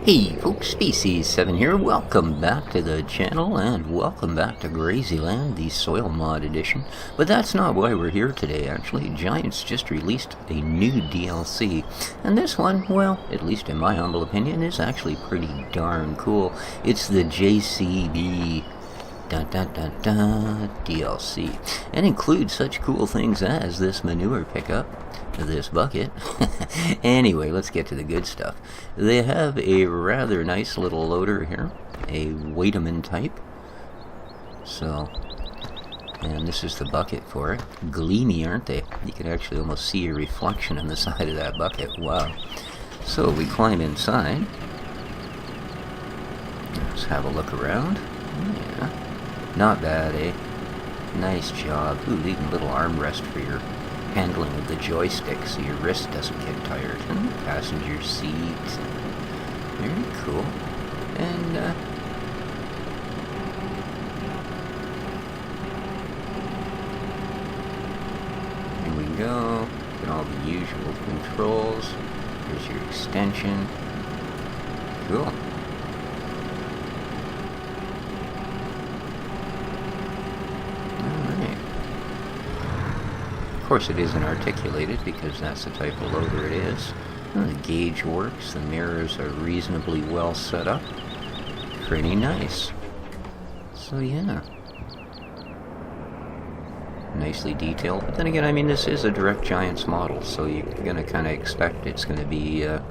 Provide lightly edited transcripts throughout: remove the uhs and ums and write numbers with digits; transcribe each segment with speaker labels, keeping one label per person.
Speaker 1: Hey folks, JCB here. Welcome back to the channel and welcome back to Grazyland, the Soil Mod Edition. But that's not why we're here today, actually. Giants just released a new DLC, and this one, well, at least in my humble opinion, is actually pretty darn cool. It's the JCB DLC, and includes such cool things as this manure pickup, this bucket. Anyway, let's get to the good stuff. They have a rather nice little loader here, a Wademan type. So, and this is the bucket for it. Gleamy, aren't they? You can actually almost see a reflection in the side of that bucket. Wow. So we climb inside. Let's have a look around. Yeah. Not bad, eh? Nice job. Ooh, even a little armrest for your handling of the joystick so your wrist doesn't get tired. And passenger seat. Very cool. And, here we go. Get all the usual controls. Here's your extension. Cool. Of course it isn't articulated because that's the type of loader it is. Well, the gauge works, the mirrors are reasonably well set up. Pretty nice. So yeah. Nicely detailed. But then again, I mean, this is a direct Giants model, so you're gonna kind of expect it's gonna be the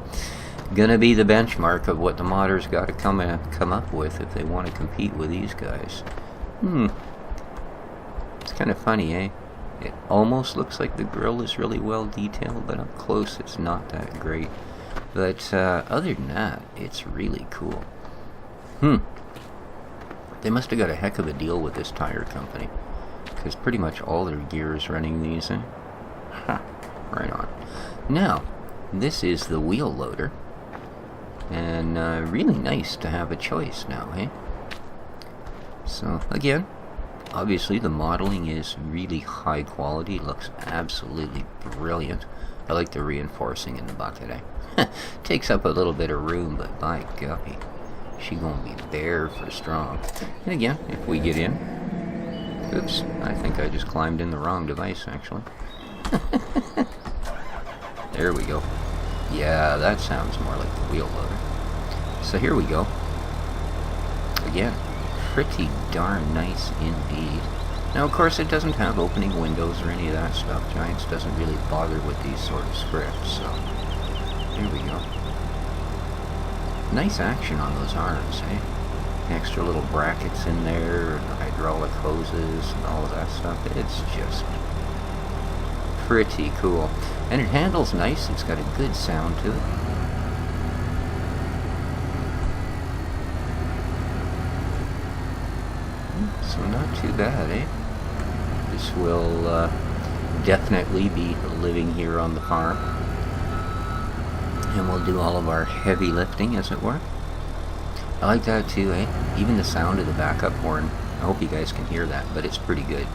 Speaker 1: benchmark of what the modders got to come up with if they want to compete with these guys. It's kind of funny, eh? It almost looks like the grill is really well detailed, but up close it's not that great. But other than that, it's really cool. They must have got a heck of a deal with this tire company, because pretty much all their gear is running these in. Right on. Now, this is the wheel loader, and really nice to have a choice now, eh? So, again, obviously the modeling is really high quality, looks absolutely brilliant. I like the reinforcing in the bucket, eh? Takes up a little bit of room, but by guppy, she gonna be bare for strong. And again, if we get in, oops, I think I just climbed in the wrong device actually. There we go. Yeah, that sounds more like the wheel loader. So here we go. Again, pretty darn nice indeed. Now of course it doesn't have opening windows or any of that stuff. Giants doesn't really bother with these sort of scripts, so there we go. Nice action on those arms, eh? Extra little brackets in there, and hydraulic hoses and all of that stuff. It's just pretty cool. And it handles nice, it's got a good sound to it. So not too bad, eh? This will definitely be living here on the farm. And we'll do all of our heavy lifting, as it were. I like that too, eh? Even the sound of the backup horn. I hope you guys can hear that, but it's pretty good.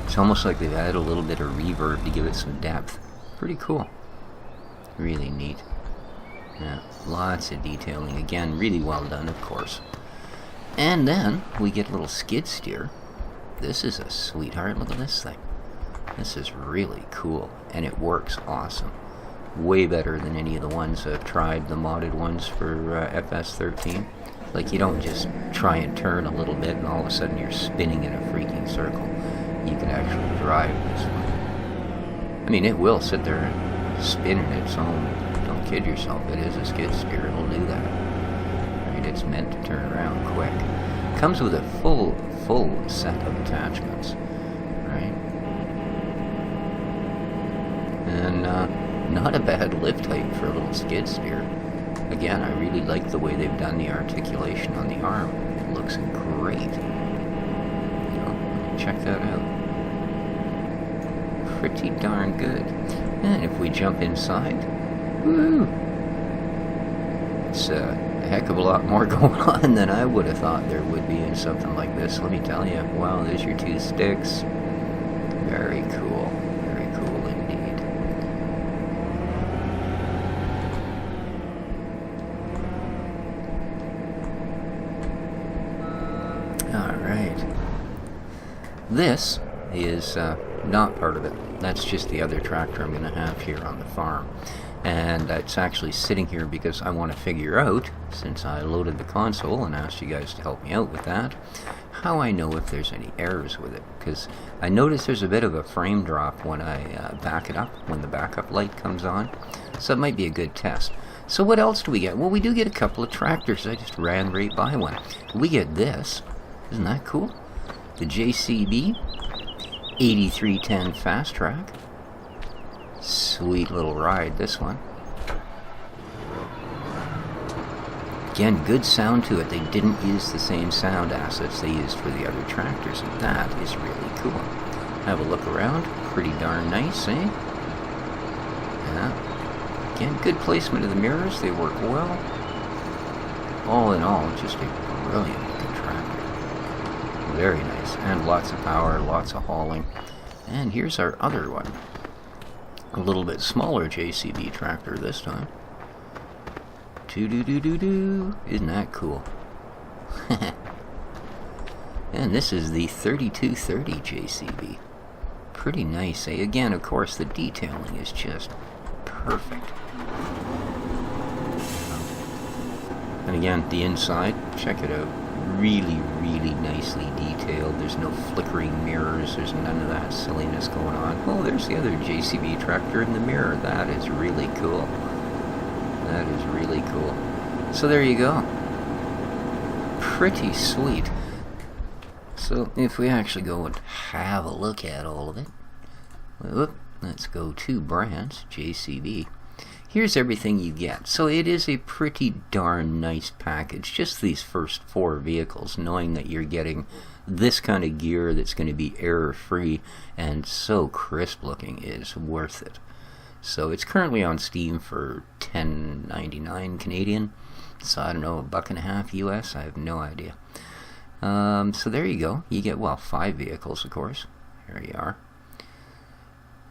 Speaker 1: It's almost like they've added a little bit of reverb to give it some depth. Pretty cool. Really neat. Yeah, lots of detailing. Again, really well done, of course. And then we get a little skid steer. This is a sweetheart. Look at this thing. This is really cool, and it works awesome. Way better than any of the ones I've tried, the modded ones for FS13. Like, you don't just try and turn a little bit and all of a sudden you're spinning in a freaking circle. You can actually drive this one. I mean, it will sit there and spin in its own. Don't kid yourself, it is a skid steer, it'll do that. Right, it's meant to turn around quick. Comes with a full set of attachments, right? And not a bad lift height for a little skid steer. Again, I really like the way they've done the articulation on the arm. It looks great. You know, check that out. Pretty darn good. And if we jump inside, woo! It's a heck of a lot more going on than I would have thought there would be in something like this. Let me tell you. Wow, there's your two sticks. Very cool. Very cool indeed. This is not part of it. That's just the other tractor I'm going to have here on the farm. And it's actually sitting here because I want to figure out, since I loaded the console and asked you guys to help me out with that, how I know if there's any errors with it. Because I notice there's a bit of a frame drop when I back it up, when the backup light comes on. So it might be a good test. So what else do we get? Well, we do get a couple of tractors. I just ran right by one. We get this. Isn't that cool? The JCB 8310 Fast Track. Sweet little ride, this one. Again, good sound to it. They didn't use the same sound assets they used for the other tractors, and that is really cool. Have a look around. Pretty darn nice, eh? Yeah. Again, good placement of the mirrors. They work well. All in all, just a brilliant looking tractor. Very nice. And lots of power, lots of hauling. And here's our other one. A little bit smaller JCB tractor this time. Doo-doo-doo-doo-doo. Isn't that cool? And this is the 3230 JCB. Pretty nice, eh? Again, of course, the detailing is just perfect. And again, the inside, check it out. Really, really nicely detailed. There's no flickering mirrors. There's none of that silliness going on. Oh, there's the other JCB tractor in the mirror. That is really cool. That is really cool. So there you go. Pretty sweet. So if we actually go and have a look at all of it. Whoop, let's go to brands, JCB. Here's everything you get. So it is a pretty darn nice package. Just these first 4 vehicles, knowing that you're getting this kind of gear that's going to be error-free and so crisp looking is worth it. So it's currently on Steam for $10.99 Canadian. So I don't know, $1.50 US. I have no idea. So there you go. You get, well, 5 vehicles, of course. There you are.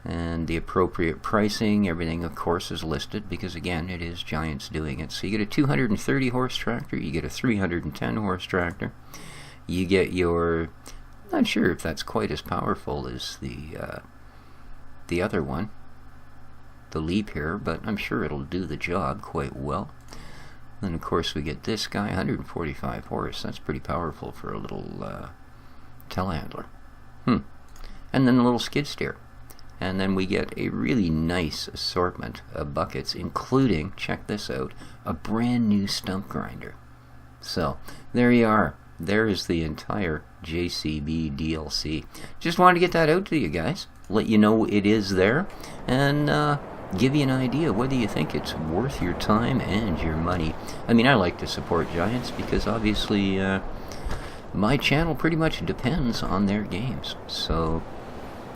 Speaker 1: And the appropriate pricing, everything of course is listed because again it is Giants doing it. So you get a 230 horse tractor, you get a 310 horse tractor, you get your, not sure if that's quite as powerful as the other one, the Leap here, but I'm sure it'll do the job quite well. Then of course we get this guy, 145 horse, that's pretty powerful for a little telehandler. And then a little skid steer. And then we get a really nice assortment of buckets, including, check this out, a brand new stump grinder. So, there you are. There is the entire JCB DLC. Just wanted to get that out to you guys. Let you know it is there. And give you an idea whether you think it's worth your time and your money. I mean, I like to support Giants because obviously my channel pretty much depends on their games. So,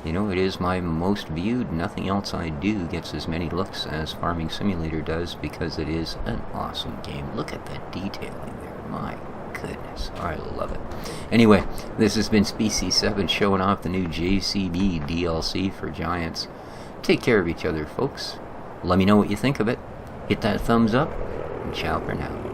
Speaker 1: you know, it is my most viewed. Nothing else I do gets as many looks as Farming Simulator does because it is an awesome game. Look at the detailing there. My goodness. I love it. Anyway, this has been Species 7 showing off the new JCB DLC for Giants. Take care of each other, folks. Let me know what you think of it. Hit that thumbs up, and ciao for now.